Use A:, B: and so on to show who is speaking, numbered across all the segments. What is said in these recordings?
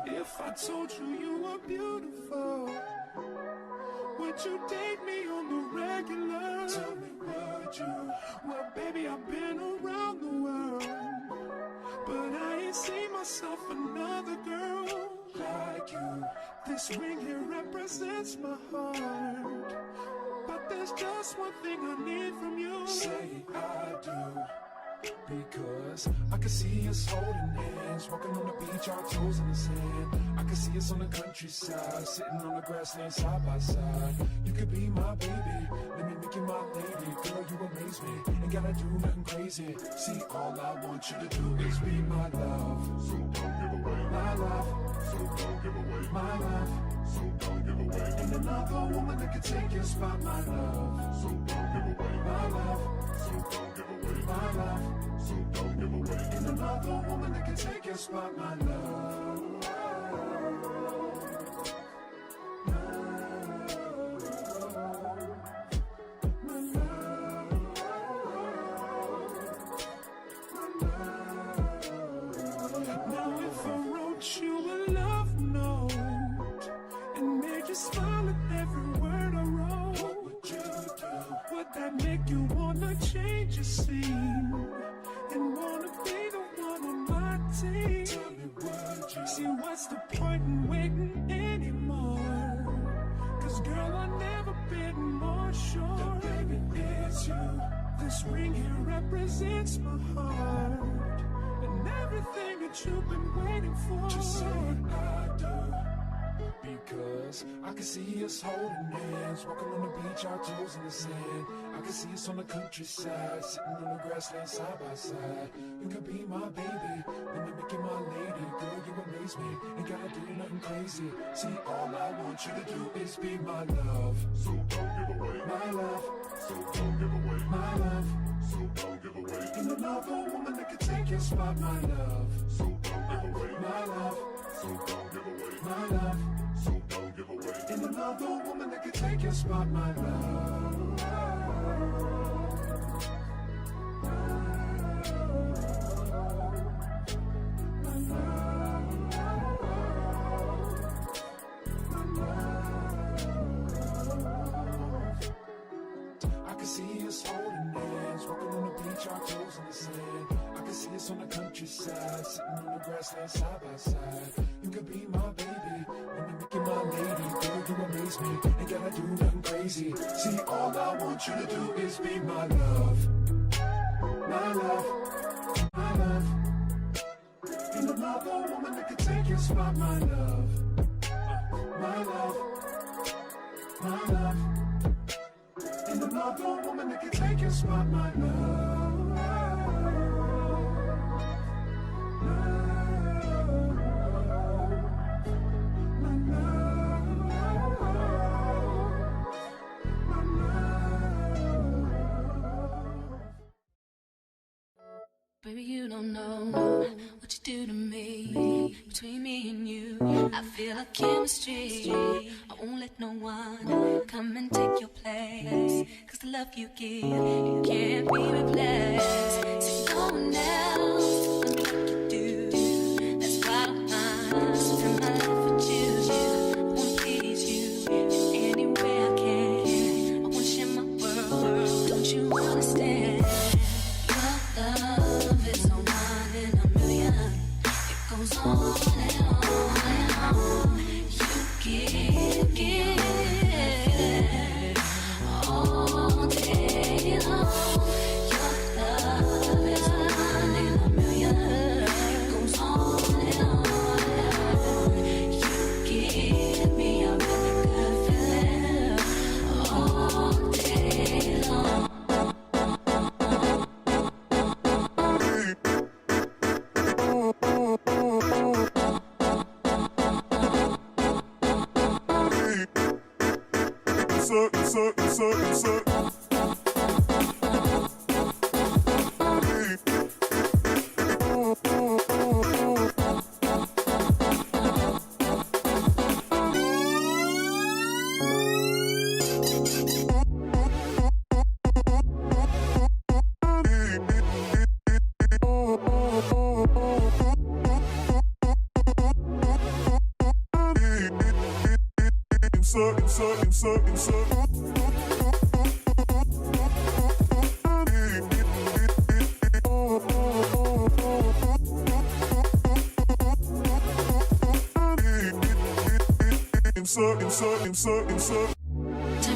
A: If I told you you were beautiful, would you date me on the regular? Tell me, would you? Well, baby, I've been around the world, but I ain't seen myself another girl like you. This ring here represents my heart, but there's just one thing I need from you. Say I do. Because I can see us holding hands, walking on the beach, our toes in the sand. I can see us on the countryside, sitting on the grassland side by side. You could be my baby, let me make you my lady. Girl, you amaze me, ain't gotta do nothing crazy. See, all I want you to do is be my love. So don't give away my love. So don't give away my love. So don't give away. Ain't another woman that can take your spot, my love. So don't give away my love. So don't give away my love. So don't give away. Ain't another woman that can take your spot, my love. Now if I wrote you a love note and made you smile at every word I wrote, what would you do? Would that make you wanna change your scene and wanna be the one on my team? Tell me, would you? See, what's the point in waiting anymore? Cause girl, I've never been more sure that baby it's you. This ring here represents my heart and everything that you've been waiting for. Just say I do. Because I can see us holding hands, walking on the beach, our toes in the sand. I can see us on the countryside, sitting on the grassland side by side. You could be my baby, let me make you my lady. Girl, you amaze me, ain't gotta do nothing crazy. See, all I want you to do is be my love. So don't give away my love. So don't give away my love. So don't give away. Ain't another woman that can take your spot, my love. So don't give away my love. So don't give away my love. So don't give away. Ain't another woman that can take your spot, my love. My love. I can see us holding hands, walking on the beach, our toes in the sand. I can see us on the countryside, sitting on the grassland side by side. You could be my baby, let me make you my lady. Girl, you amaze me, ain't gotta do nothing crazy. See, all I want you to do is be my love. My love, my love. Ain't another woman that can take your spot, my love. My love, my love. Ain't another woman that can take your spot, my love.
B: Baby, you don't know what you do to me. Between me and you, I feel a chemistry. I won't let no one come and take your place. Cause the love you give, it can't be replaced. So no one else will do what you do. That's why I don't mind spend my life with you. I wanna please you in any way I can. I wanna share my world, don't you understand? Your love is no one in a million. It goes on and on and on. You give all day long. Your love is no one in a million. It goes on and on and on. You give me a really good feeling all day long. Turn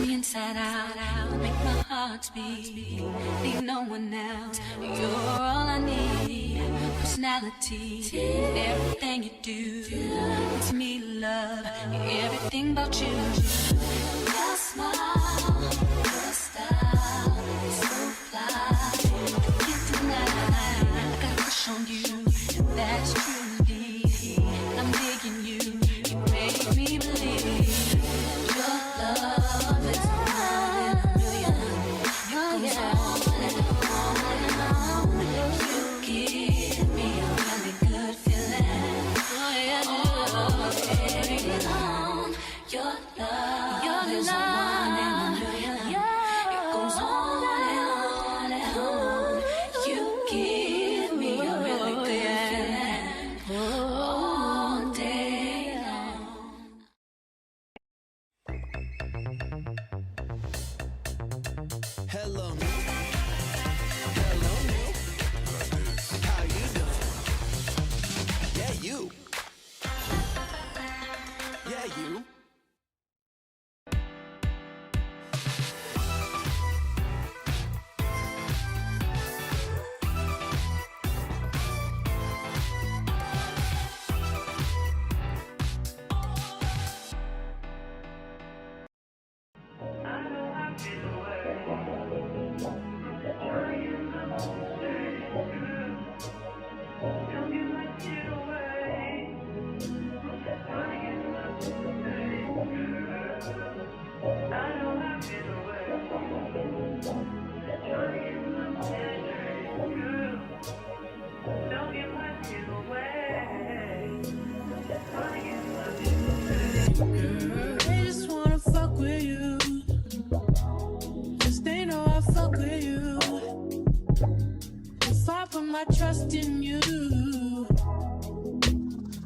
B: me inside out, make my heart beat. Need no one else, you're all I need. Personality, everything you do. To me, love, everything about you. Your smile, your style, so fly. Can't deny, I got a crush on you. That's truly, I'm digging you. You make me believe your love is one in a million. It goes on and on. You give me a really good feeling. Oh yeah, your love is one in a million. It goes on and on. You give me a really good feeling all day long.
C: Hello, new. Hello, new. How you doing? Yeah, you. Yeah, you.
A: They just wanna fuck with you. Just they know I fuck with you. If I put my trust in you,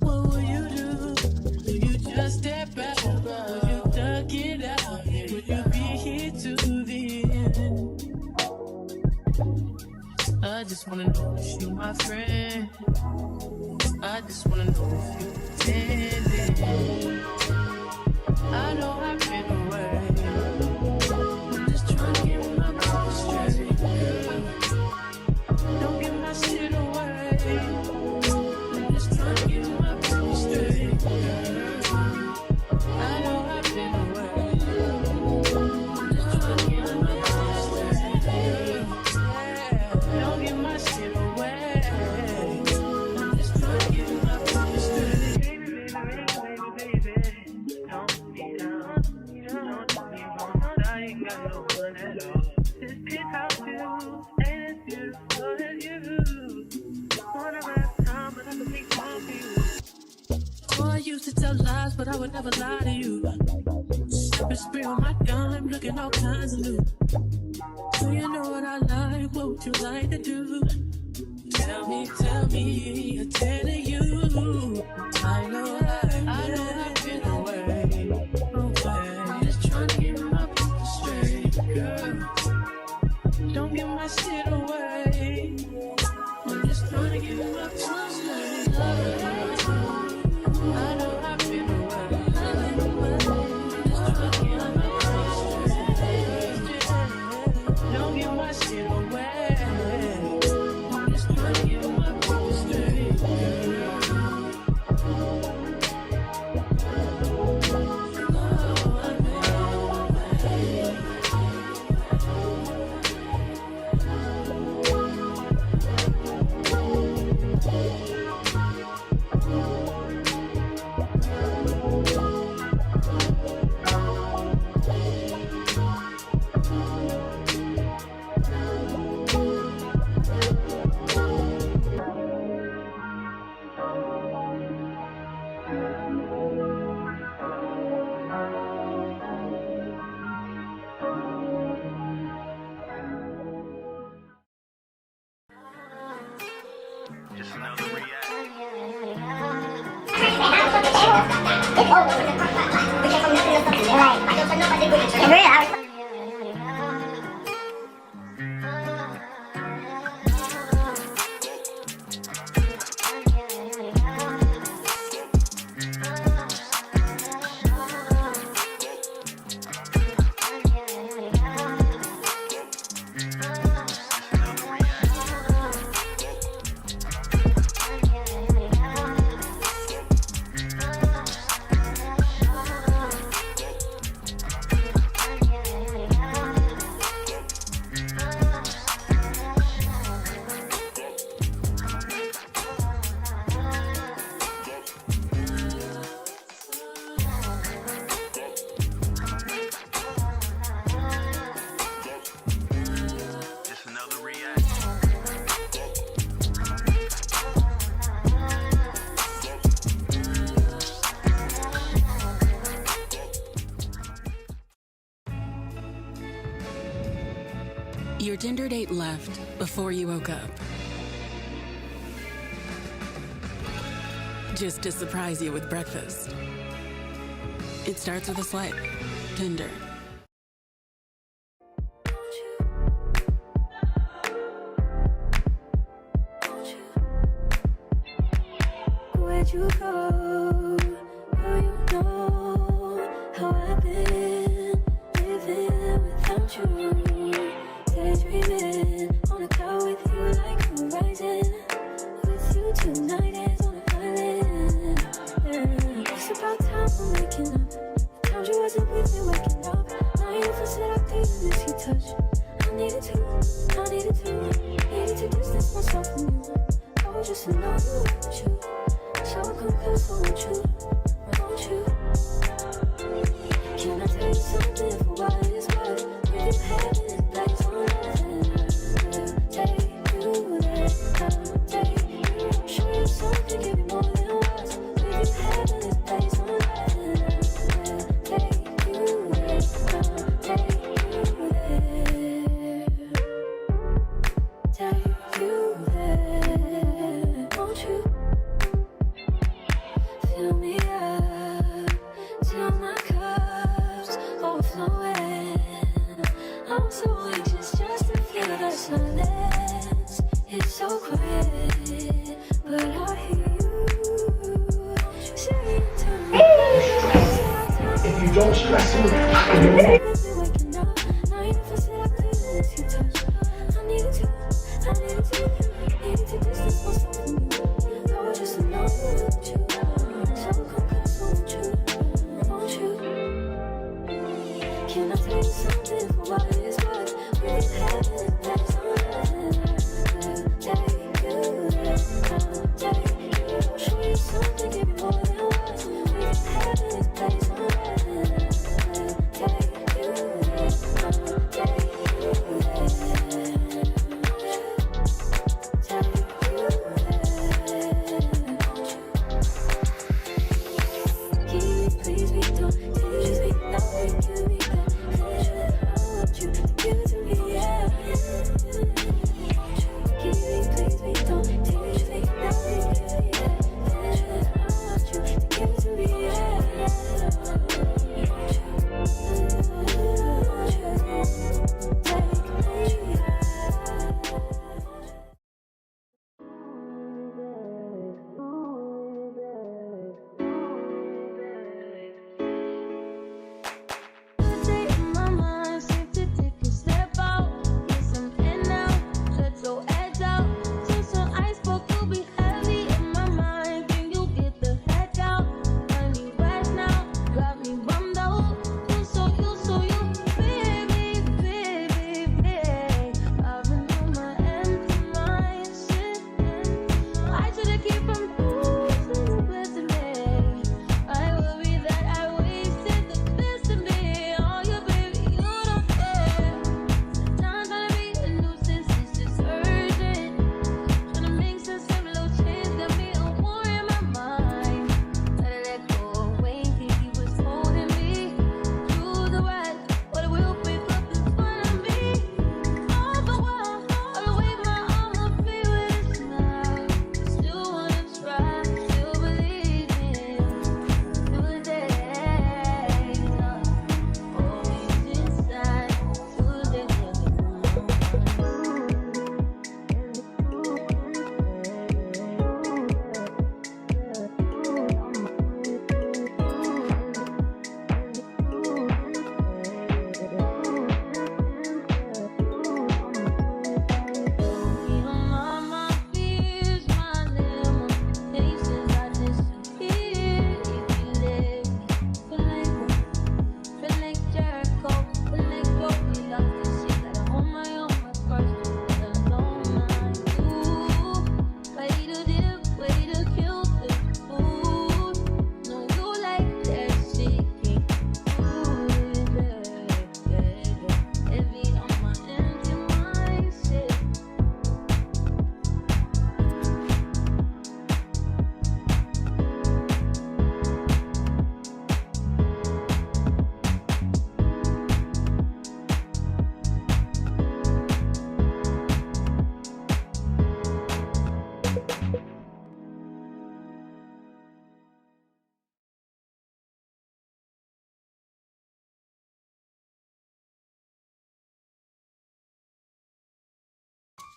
A: what will you do? Will you just step back? Will you duck it out? Will you be here to the end? I just wanna know if you my friend. I just wanna know if you pretending. I know I've been away. I'm just trying to get my mind straight. Don't give my shit away. I'm just trying to get my mind straight. I know I've been away. I'm just trying to get my mind straight. Don't give my shit away. I'm just trying to get my mind straight. Don't be down. You don't do me wrong. I ain't got no one at all. This penthouse view ain't as beautiful as you. Wanna have time, but I don't think I'll be you. Oh, I used to tell lies, but I would never lie to you. Step and spray on my dime, looking all kinds of new. Do you know what I like? What would you like to do? Tell me, I'm telling you. I know I've been away. I'm just trying to get my people straight, girl. Don't give my shit away. I'm just trying to get my people straight. I know I've been away. I'm just trying to get my people straight. Don't give my shit away. I'm just trying to get my people straight, girl.
C: Just another react.
D: It's over with the Your Tinder date left before you woke up. Just to surprise you with breakfast. It starts with a swipe. Tinder.
B: Where'd you go? Girl, you know how I've been living without you. Daydreaming on a cloud with you like horizon. With you tonight is on a violin. Yeah. It's about time we're waking up. The times you wasn't with me waking up. Now you for said I couldn't miss your touch. I needed to distance myself from you. Oh, just to know you want you. So I come close, I want you. Can I tell you something for what it's worth? Really having it like on nothing. Take you there, I'll take you. Show you something, give you more than words. Really having it like on nothing. Take you there, I'll take you there. Take you there, won't you? Fill me up till my cup's overflowing. I'm so anxious just to feel the silence. It's so quiet, but I hear you saying to me.
E: If you don't stress me,
B: Waking up, now you never said I couldn't miss your touch. I needed to distance myself from you. I was just to know you want you. So come close, won't you? Can I tell you something for what it's worth? Really having it that's on take you there, I'll take you. Show you something, give you more than words. Really having it that's on take you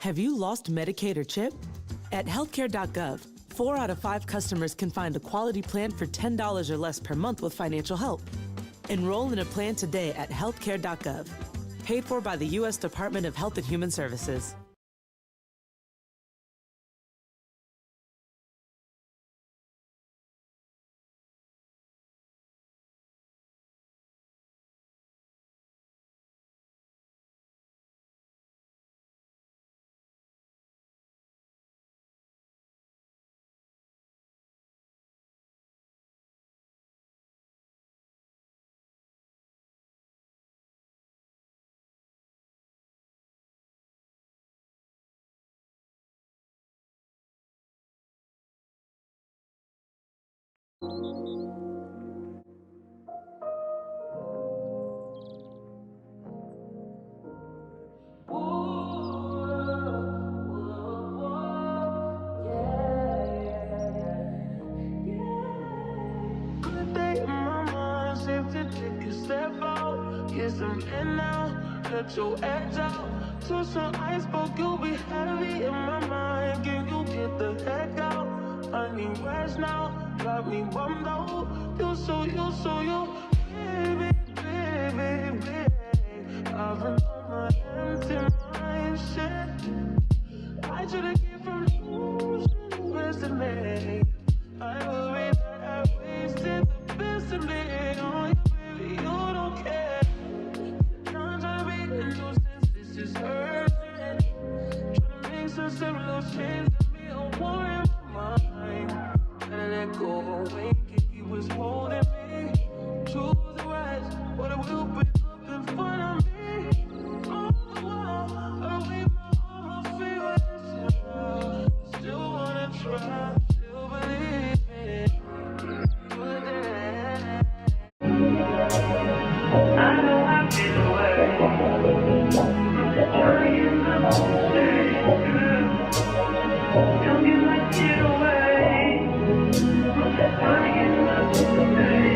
F: Have you lost Medicaid or CHIP? At healthcare.gov, 4 out of 5 customers can find a quality plan for $10 or less per month with financial help. Enroll in a plan today at healthcare.gov. Paid for by the U.S. Department of Health and Human Services.
A: Good day in my mind, safe to take a step out. Get some air now, let your edge out. To some iceberg, you'll be heavy in my mind. Can you get the heck out? I need rest now, got me bummed out. You so, baby, baby, baby. I've been on my empty mind, shit. I should've came from losing the best of me. I worry that I wasted the best of me. Oh, you baby, you don't care. I'm trying to be a nuisance, this is urgent. Trying to make some simple change, got me a war in my mind. Gotta let go away, he was holding me. Choose the right, but it will break up in front of me. All the while, I wait all my favorite shit. Still wanna try, still believe it. Good day. I know I've been away. Trying not to stay, don't get my shit away. Trying not to stay,